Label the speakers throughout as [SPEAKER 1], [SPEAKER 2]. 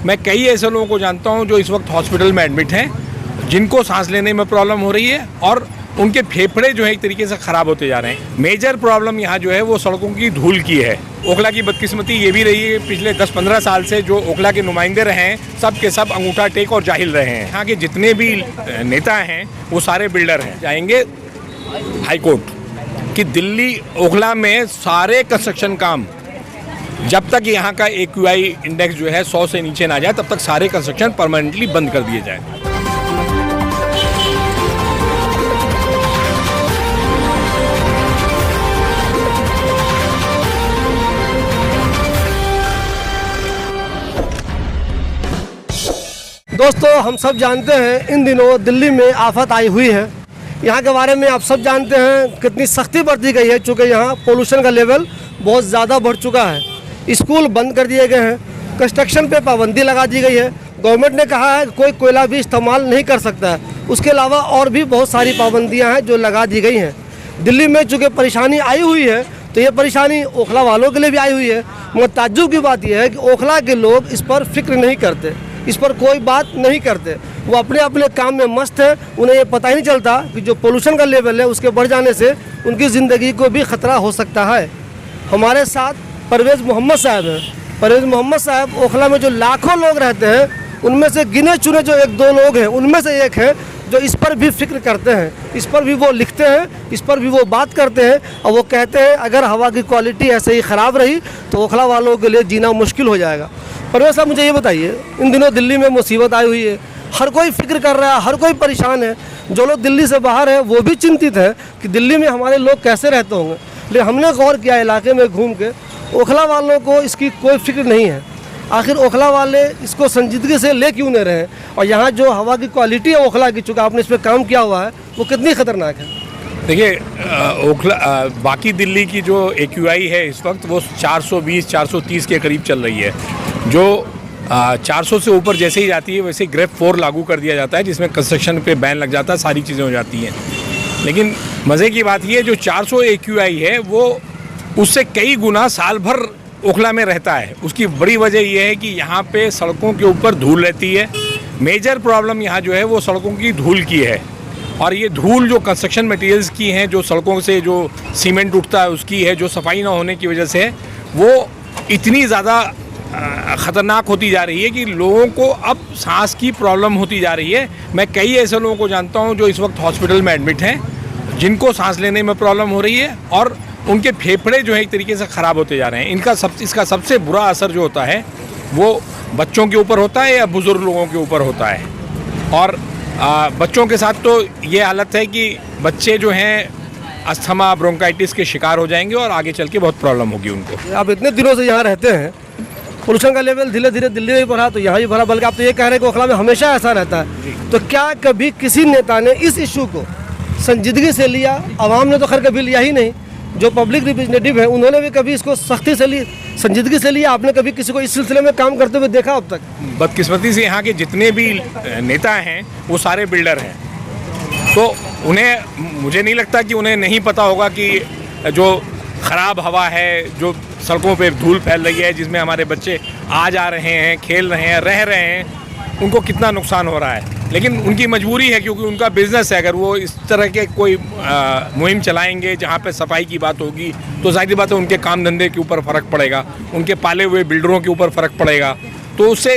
[SPEAKER 1] मैं कई ऐसे लोगों को जानता हूं जो इस वक्त हॉस्पिटल में एडमिट हैं, जिनको सांस लेने में प्रॉब्लम हो रही है और उनके फेफड़े जो है एक तरीके से ख़राब होते जा रहे हैं। मेजर प्रॉब्लम यहाँ जो है वो सड़कों की धूल की है। ओखला की बदकिस्मती ये भी रही है, पिछले 10-15 साल से जो ओखला के नुमाइंदे रहे हैं सब के सब अंगूठा टेक और जाहिल रहे हैं। यहाँ के जितने भी नेता हैं वो सारे बिल्डर हैं। जाएंगे हाई कोर्ट कि दिल्ली ओखला में सारे कंस्ट्रक्शन काम जब तक यहाँ का AQI इंडेक्स जो है 100 से नीचे ना जाए तब तक सारे कंस्ट्रक्शन परमानेंटली बंद कर दिए जाए।
[SPEAKER 2] दोस्तों, हम सब जानते हैं इन दिनों दिल्ली में आफत आई हुई है। यहाँ के बारे में आप सब जानते हैं कितनी सख्ती बरती गई है, चूँकि यहाँ पोल्यूशन का लेवल बहुत ज़्यादा बढ़ चुका है। स्कूल बंद कर दिए गए हैं, कंस्ट्रक्शन पे पाबंदी लगा दी गई है। गवर्नमेंट ने कहा है कि कोई कोयला भी इस्तेमाल नहीं कर सकता है। उसके अलावा और भी बहुत सारी पाबंदियाँ हैं जो लगा दी गई हैं। दिल्ली में चूँकि परेशानी आई हुई है तो ये परेशानी ओखला वालों के लिए भी आई हुई है। मगर ताज्जुब की बात यह है कि ओखला के लोग इस पर फिक्र नहीं करते, इस पर कोई बात नहीं करते। वो अपने अपने काम में मस्त है। उन्हें ये पता ही नहीं चलता कि जो पोल्यूशन का लेवल है उसके बढ़ जाने से उनकी ज़िंदगी को भी ख़तरा हो सकता है। हमारे साथ परवेज़ मोहम्मद साहब हैं। परवेज़ मोहम्मद साहब ओखला में जो लाखों लोग रहते हैं उनमें से गिने चुने जो 1-2 लोग हैं उनमें से एक है जो इस पर भी फिक्र करते हैं, इस पर भी वो लिखते हैं, इस पर भी वो बात करते हैं। और वो कहते हैं अगर हवा की क्वालिटी ऐसे ही ख़राब रही तो ओखला वालों के लिए जीना मुश्किल हो जाएगा। परवेज़ साहब, मुझे ये बताइए, इन दिनों दिल्ली में मुसीबत आई हुई है, हर कोई फिक्र कर रहा है, हर कोई परेशान है। जो लोग दिल्ली से बाहर हैं वो भी चिंतित हैं कि दिल्ली में हमारे लोग कैसे रहते होंगे। लेकिन हमने गौर किया इलाके में घूम के, ओखला वालों को इसकी कोई फिक्र नहीं है। आखिर ओखला वाले इसको संजीदगी से ले क्यों नहीं रहे हैं? और यहाँ जो हवा की क्वालिटी है ओखला की, चूँकि आपने इस पर काम किया हुआ है, वो कितनी ख़तरनाक है?
[SPEAKER 1] देखिए, ओखला बाकी दिल्ली की जो AQI है इस वक्त वो 420-430 के करीब चल रही है। जो 400 से ऊपर जैसे ही जाती है वैसे ग्रेड 4 लागू कर दिया जाता है, जिसमें कंस्ट्रक्शन पे बैन लग जाता है, सारी चीज़ें हो जाती हैं। लेकिन मज़े की बात ये है जो 400 AQI है वो उससे कई गुना साल भर ओखला में रहता है। उसकी बड़ी वजह यह है कि यहाँ पे सड़कों के ऊपर धूल रहती है। मेजर प्रॉब्लम यहाँ जो है वो सड़कों की धूल की है। और ये धूल जो कंस्ट्रक्शन मटेरियल्स की हैं, जो सड़कों से जो सीमेंट उठता है उसकी है, जो सफाई ना होने की वजह से वो इतनी ज़्यादा ख़तरनाक होती जा रही है कि लोगों को अब सांस की प्रॉब्लम होती जा रही है। मैं कई ऐसे लोगों को जानता हूं जो इस वक्त हॉस्पिटल में एडमिट हैं, जिनको सांस लेने में प्रॉब्लम हो रही है और उनके फेफड़े जो है एक तरीके से ख़राब होते जा रहे हैं। इसका सबसे बुरा असर जो होता है वो बच्चों के ऊपर होता है या बुज़ुर्ग लोगों के ऊपर होता है। और बच्चों के साथ तो ये हालत है कि बच्चे जो हैं अस्थमा, ब्रोंकाइटिस के शिकार हो जाएंगे और आगे चल के बहुत प्रॉब्लम होगी उनको।
[SPEAKER 2] आप इतने दिनों से यहाँ रहते हैं, पोल्यूशन का लेवल धीरे धीरे दिल्ली में बढ़ा तो यहाँ भी बढ़ा, बल्कि आप तो ये कह रहे हैं कि ओखला में हमेशा ऐसा रहता है। तो क्या कभी किसी नेता ने इस इशू को संजीदगी से लिया? आवाम ने तो खैर कभी लिया ही नहीं, जो पब्लिक रिप्रेजेंटेटिव है उन्होंने भी कभी इसको सख्ती से ली, संजीदगी से लिया? आपने कभी किसी को इस सिलसिले में काम करते हुए देखा अब तक?
[SPEAKER 1] बदकिस्मती से यहाँ के जितने भी नेता हैं वो सारे बिल्डर हैं, तो उन्हें, मुझे नहीं लगता कि उन्हें नहीं पता होगा कि जो ख़राब हवा है, जो सड़कों पे धूल फैल रही है, जिसमें हमारे बच्चे आ जा रहे हैं, खेल रहे हैं, रह रहे हैं, उनको कितना नुकसान हो रहा है। लेकिन उनकी मजबूरी है क्योंकि उनका बिज़नेस है। अगर वो इस तरह के कोई मुहिम चलाएंगे जहाँ पे सफाई की बात होगी तो ज़ाहिर बात है उनके काम धंधे के ऊपर फ़र्क पड़ेगा, उनके पाले हुए बिल्डरों के ऊपर फ़र्क पड़ेगा। तो उससे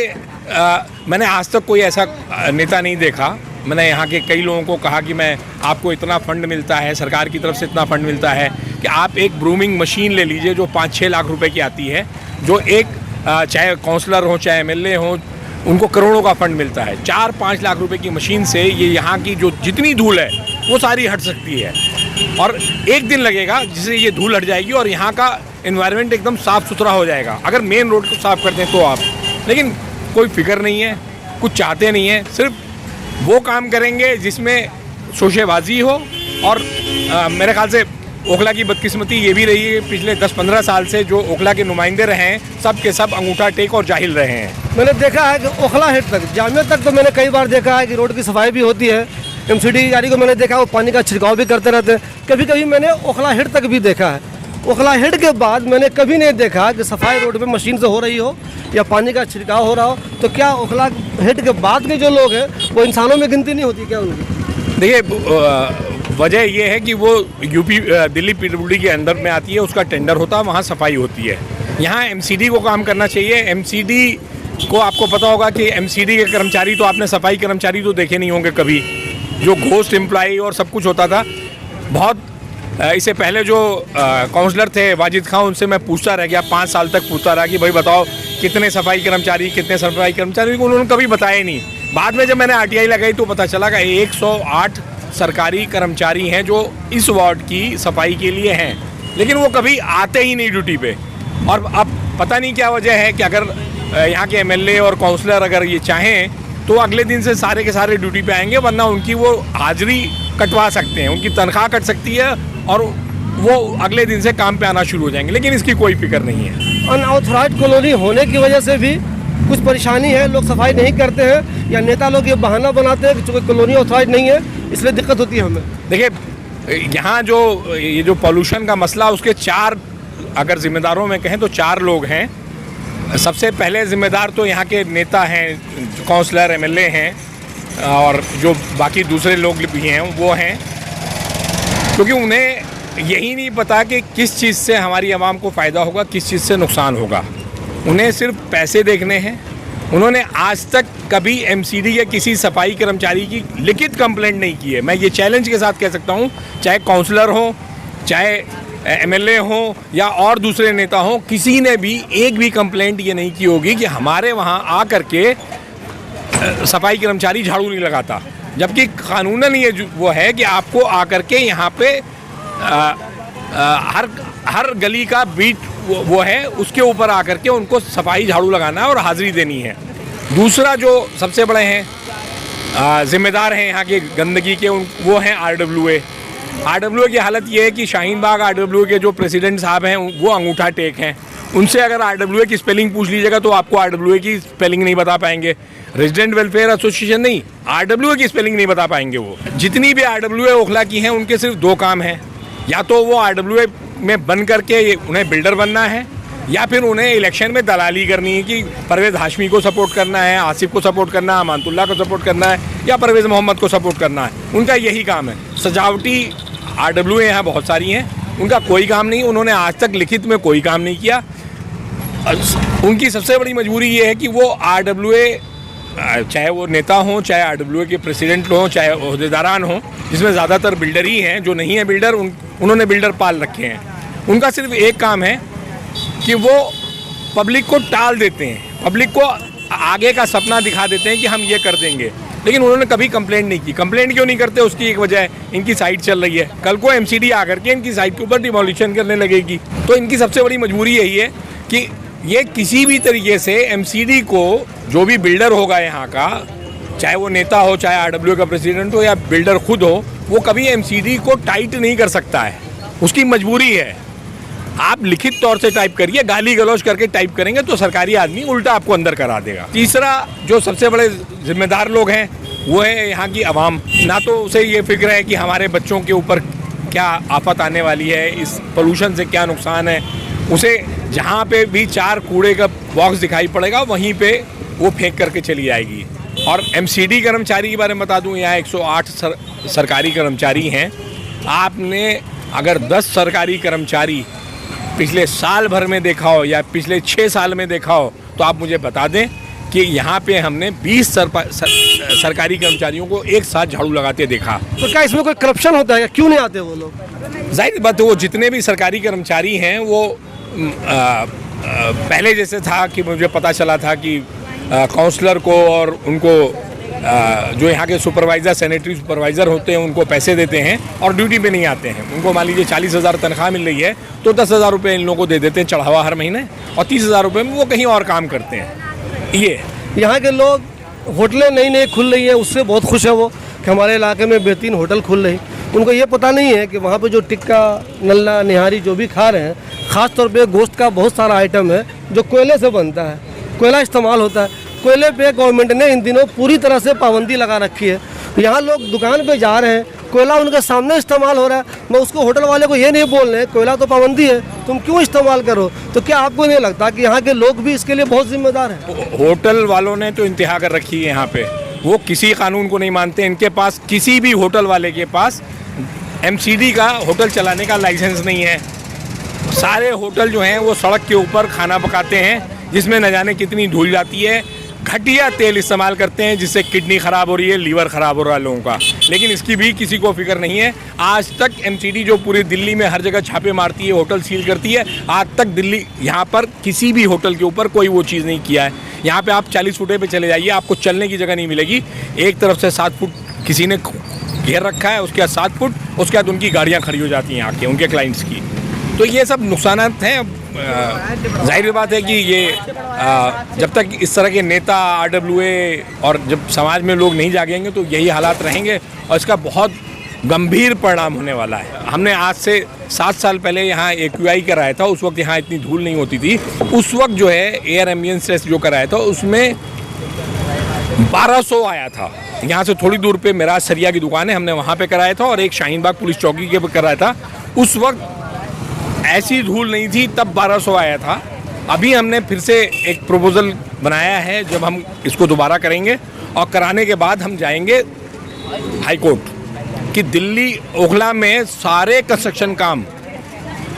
[SPEAKER 1] मैंने आज तक कोई ऐसा नेता नहीं देखा। मैंने यहाँ के कई लोगों को कहा कि मैं आपको इतना फ़ंड मिलता है, सरकार की तरफ से इतना फ़ंड मिलता है कि आप एक ब्रूमिंग मशीन ले लीजिए जो 5-6 लाख रुपए की आती है, जो एक चाहे काउंसलर हो चाहे MLA हो, उनको करोड़ों का फ़ंड मिलता है। 4-5 लाख रुपए की मशीन से ये यहाँ की जो जितनी धूल है वो सारी हट सकती है। और एक दिन लगेगा जिससे ये धूल हट जाएगी और यहाँ का एनवायरनमेंट एकदम साफ़ सुथरा हो जाएगा, अगर मेन रोड को साफ़ करते हैं तो आप। लेकिन कोई फिक्र नहीं है, कुछ चाहते नहीं है, सिर्फ वो काम करेंगे जिसमें शोशेबाजी हो। और मेरे ख्याल से ओखला की बदकिस्मती ये भी रही है, पिछले 10-15 साल से जो ओखला के नुमाइंदे रहे हैं सब के सब अंगूठा टेक और जाहिल रहे हैं।
[SPEAKER 2] मैंने देखा है कि ओखला हेड तक, जामिया तक तो मैंने कई बार देखा है कि रोड की सफाई भी होती है। MCD गाड़ी को मैंने देखा वो पानी का छिड़काव भी करते रहते हैं। कभी कभी मैंने ओखला हेड तक भी देखा है। ओखला हेड के बाद मैंने कभी नहीं देखा कि सफाई रोड पे मशीन से हो रही हो या पानी का छिड़काव हो रहा हो। तो क्या ओखला हेड के बाद के जो लोग हैं वो इंसानों में गिनती नहीं होती क्या उनकी?
[SPEAKER 1] देखिए, वजह ये है कि वो यूपी दिल्ली पीडब्ल्यूडी के अंदर में आती है, उसका टेंडर होता है, वहाँ सफाई होती है। यहाँ एमसीडी को काम करना चाहिए। एमसीडी को आपको पता होगा कि एमसीडी के कर्मचारी, तो आपने सफाई कर्मचारी तो देखे नहीं होंगे कभी, जो घोस्ट एम्प्लॉई और सब कुछ होता था। बहुत इससे पहले जो काउंसलर थे वाजिद खान, उनसे मैं पूछता रह गया, 5 साल तक पूछता रहा कि भाई बताओ कितने सफाई कर्मचारी, उन्होंने कभी बताया नहीं। बाद में जब मैंने आरटीआई लगाई तो पता चला कि 108 सरकारी कर्मचारी हैं जो इस वार्ड की सफाई के लिए हैं, लेकिन वो कभी आते ही नहीं ड्यूटी पे। और अब पता नहीं क्या वजह है कि अगर यहाँ के एमएलए और काउंसलर अगर ये चाहें तो अगले दिन से सारे के सारे ड्यूटी पे आएंगे, वरना उनकी वो हाजिरी कटवा सकते हैं, उनकी तनख्वाह कट सकती है और वो अगले दिन से काम पे आना शुरू हो जाएंगे, लेकिन इसकी कोई फिक्र नहीं है।
[SPEAKER 2] अनऑथराइज्ड कॉलोनी होने की वजह से भी कुछ परेशानी है, लोग सफाई नहीं करते हैं या नेता लोग ये बहाना बनाते हैं कि चूँकि कॉलोनी ऑथराइज नहीं है इसलिए दिक्कत होती है हमें।
[SPEAKER 1] देखिए, यहाँ जो ये जो पॉल्यूशन का मसला, उसके 4 अगर जिम्मेदारों में कहें तो 4 लोग हैं। सबसे पहले जिम्मेदार तो यहाँ के नेता हैं, काउंसलर, एमएलए हैं और जो बाकी दूसरे लोग भी हैं वो हैं, क्योंकि उन्हें यही नहीं पता कि किस चीज़ से हमारी आवाम को फ़ायदा होगा, किस चीज़ से नुकसान होगा। उन्हें सिर्फ पैसे देखने हैं। उन्होंने आज तक कभी एमसीडी या किसी सफाई कर्मचारी की लिखित कंप्लेंट नहीं की है। मैं ये चैलेंज के साथ कह सकता हूँ, चाहे काउंसलर हो, चाहे एमएलए हो या और दूसरे नेता हो, किसी ने भी एक भी कंप्लेंट ये नहीं की होगी कि हमारे वहाँ आ करके सफाई कर्मचारी झाड़ू नहीं लगाता, जबकि कानूनन ये वो है कि आपको आकर के यहाँ पे हर गली का बीट वो है, उसके ऊपर आकर के उनको सफाई झाड़ू लगाना है और हाजिरी देनी है। दूसरा जो सबसे बड़े हैं जिम्मेदार हैं यहाँ के गंदगी के, वो हैं आरडब्ल्यूए की हालत ये है कि शाहीन बाग आरडब्ल्यूए के जो प्रेसिडेंट साहब हैं वो अंगूठा टेक हैं। उनसे अगर आरडब्ल्यूए की स्पेलिंग पूछ लीजिएगा तो आपको आरडब्ल्यूए की स्पेलिंग नहीं बता पाएंगे। रेजिडेंट वेलफेयर एसोसिएशन नहीं, आरडब्ल्यूए की स्पेलिंग नहीं बता पाएंगे वो। जितनी भी आरडब्ल्यूए ओखला की हैं उनके सिर्फ 2 काम हैं, या तो वो आरडब्ल्यूए में बन करके उन्हें बिल्डर बनना है, या फिर उन्हें इलेक्शन में दलाली करनी है कि परवेज़ हाशमी को सपोर्ट करना है, आसिफ को सपोर्ट करना है, अमानतुल्लाह को सपोर्ट करना है या परवेज़ मोहम्मद को सपोर्ट करना है। उनका यही काम है। सजावटी आरडब्ल्यूए यहाँ बहुत सारी हैं, उनका कोई काम नहीं, उन्होंने आज तक लिखित में कोई काम नहीं किया। उनकी सबसे बड़ी मजबूरी ये है कि वो आरडब्ल्यूए, चाहे वो नेता हों, चाहे आरडब्ल्यूए के प्रेसिडेंट हों, चाहे ओहदेदारान हों, जिसमें ज़्यादातर बिल्डर ही हैं, जो नहीं है बिल्डर उन्होंने बिल्डर पाल रखे हैं। उनका सिर्फ एक काम है कि वो पब्लिक को टाल देते हैं, पब्लिक को आगे का सपना दिखा देते हैं कि हम ये कर देंगे, लेकिन उन्होंने कभी कंप्लेंट नहीं की। कंप्लेंट क्यों नहीं करते, उसकी एक वजह है, इनकी साइट चल रही है, कल को एमसीडी आकर के इनकी साइट के ऊपर डिमोलिशन करने लगेगी। तो इनकी सबसे बड़ी मजबूरी यही है कि ये किसी भी तरीके से एमसीडी को, जो भी बिल्डर होगा यहाँ का, चाहे वो नेता हो, चाहे आरडब्ल्यू का प्रेसिडेंट हो या बिल्डर खुद हो, वो कभी एमसीडी को टाइट नहीं कर सकता है, उसकी मजबूरी है। आप लिखित तौर से टाइप करिए, गाली गलौज करके टाइप करेंगे तो सरकारी आदमी उल्टा आपको अंदर करा देगा। तीसरा जो सबसे बड़े जिम्मेदार लोग हैं वो है यहाँ की आवाम। ना तो उसे ये फिक्र है कि हमारे बच्चों के ऊपर क्या आफत आने वाली है, इस पोल्यूशन से क्या नुकसान है, उसे जहाँ पे भी 4 कूड़े का बॉक्स दिखाई पड़ेगा वहीं पे वो फेंक करके चली जाएगी। और एमसीडी कर्मचारी के बारे में बता दूँ, यहाँ 108 सरकारी कर्मचारी हैं। आपने अगर 10 सरकारी कर्मचारी पिछले साल भर में देखा हो या पिछले 6 साल में देखा हो तो आप मुझे बता दें कि यहाँ पे हमने 20 सरकारी कर्मचारियों को एक साथ झाड़ू लगाते देखा।
[SPEAKER 2] तो क्या इसमें कोई करप्शन होता है, क्यों नहीं आते वो लोग?
[SPEAKER 1] जाहिर बात है, वो जितने भी सरकारी कर्मचारी हैं वो पहले जैसे था कि मुझे पता चला था कि काउंसलर को और उनको जो यहाँ के सुपरवाइज़र, सैनिटरी सुपरवाइज़र होते हैं, उनको पैसे देते हैं और ड्यूटी पे नहीं आते हैं। उनको मान लीजिए 40,000 तनख्वाह मिल रही है तो 10,000 रुपये इन लोगों को दे देते हैं चढ़ावा हर महीने, और 30,000 रुपये में वो कहीं और काम करते हैं। ये
[SPEAKER 2] यहाँ के लोग, होटलें नई नई खुल रही है, उससे बहुत खुश है वो कि हमारे इलाके में बेहतरीन होटल खुल रही। उनको ये पता नहीं है कि वहाँ पे जो टिक्का, नल्ला, निहारी जो भी खा रहे हैं, ख़ास तौर पे गोश्त का बहुत सारा आइटम है जो कोयले से बनता है, कोयला इस्तेमाल होता है। कोयले पे गवर्नमेंट ने इन दिनों पूरी तरह से पाबंदी लगा रखी है। यहाँ लोग दुकान पे जा रहे हैं, कोयला उनके सामने इस्तेमाल हो रहा है। मैं उसको होटल वाले को ये नहीं बोल रहे कोयला तो पाबंदी है, तुम क्यों इस्तेमाल करो। तो क्या आपको नहीं लगता कि यहाँ के लोग भी इसके लिए बहुत जिम्मेदार हैं?
[SPEAKER 1] होटल वालों ने तो इंतहा कर रखी है यहाँ पे, वो किसी कानून को नहीं मानते। इनके पास किसी भी होटल वाले के पास MCD का होटल चलाने का लाइसेंस नहीं है। सारे होटल जो हैं वो सड़क के ऊपर खाना पकाते हैं, जिसमें न जाने कितनी धूल जाती है। घटिया तेल इस्तेमाल करते हैं, जिससे किडनी ख़राब हो रही है, लीवर ख़राब हो रहा है लोगों का, लेकिन इसकी भी किसी को फिक्र नहीं है। आज तक MCD जो पूरी दिल्ली में हर जगह छापे मारती है, होटल सील करती है, आज तक दिल्ली यहाँ पर किसी भी होटल के ऊपर कोई वो चीज़ नहीं किया है। यहाँ पे आप 40 फुटे पे चले जाइए, आपको चलने की जगह नहीं मिलेगी। एक तरफ से 7 फुट किसी ने घेर रखा है, उसके बाद 7 फुट, उसके बाद उनकी गाड़ियाँ खड़ी हो जाती हैं आके उनके क्लाइंट्स की। तो ये सब नुकसानात हैं। जाहिर बात है कि ये जब तक इस तरह के नेता RWA और जब समाज में लोग नहीं जागेंगे तो यही हालात रहेंगे और इसका बहुत गंभीर परिणाम होने वाला है। हमने आज से 7 साल पहले यहाँ AQI कराया था, उस वक्त यहाँ इतनी धूल नहीं होती थी। उस वक्त जो है एयर एम्बियंस टेस्ट जो कराया था उसमें 1200 आया था। यहाँ से थोड़ी दूर पे मेरा सरिया की दुकान है, हमने वहाँ पे कराया था और एक शाहीन बाग पुलिस चौकी के पे कराया था। उस वक्त ऐसी धूल नहीं थी, तब 1200 आया था। अभी हमने फिर से एक प्रपोजल बनाया है, जब हम इसको दोबारा करेंगे और कराने के बाद हम जाएंगे हाई कोर्ट कि दिल्ली ओखला में सारे कंस्ट्रक्शन काम,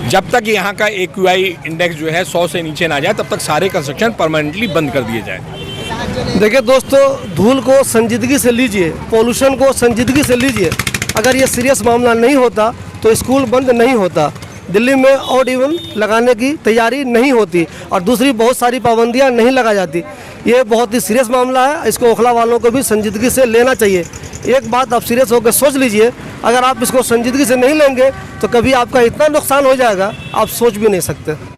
[SPEAKER 1] जब तक यहाँ का AQI इंडेक्स जो है 100 से नीचे ना जाए, तब तक सारे कंस्ट्रक्शन परमानेंटली बंद कर दिए जाए।
[SPEAKER 2] देखिए दोस्तों, धूल को संजीदगी से लीजिए, पोल्यूशन को संजीदगी से लीजिए। अगर ये सीरियस मामला नहीं होता तो स्कूल बंद नहीं होता, दिल्ली में ऑड इवन लगाने की तैयारी नहीं होती और दूसरी बहुत सारी पाबंदियां नहीं लगा जाती। ये बहुत ही सीरियस मामला है, इसको ओखला वालों को भी संजीदगी से लेना चाहिए। एक बात आप सीरियस होकर सोच लीजिए, अगर आप इसको संजीदगी से नहीं लेंगे तो कभी आपका इतना नुकसान हो जाएगा आप सोच भी नहीं सकते।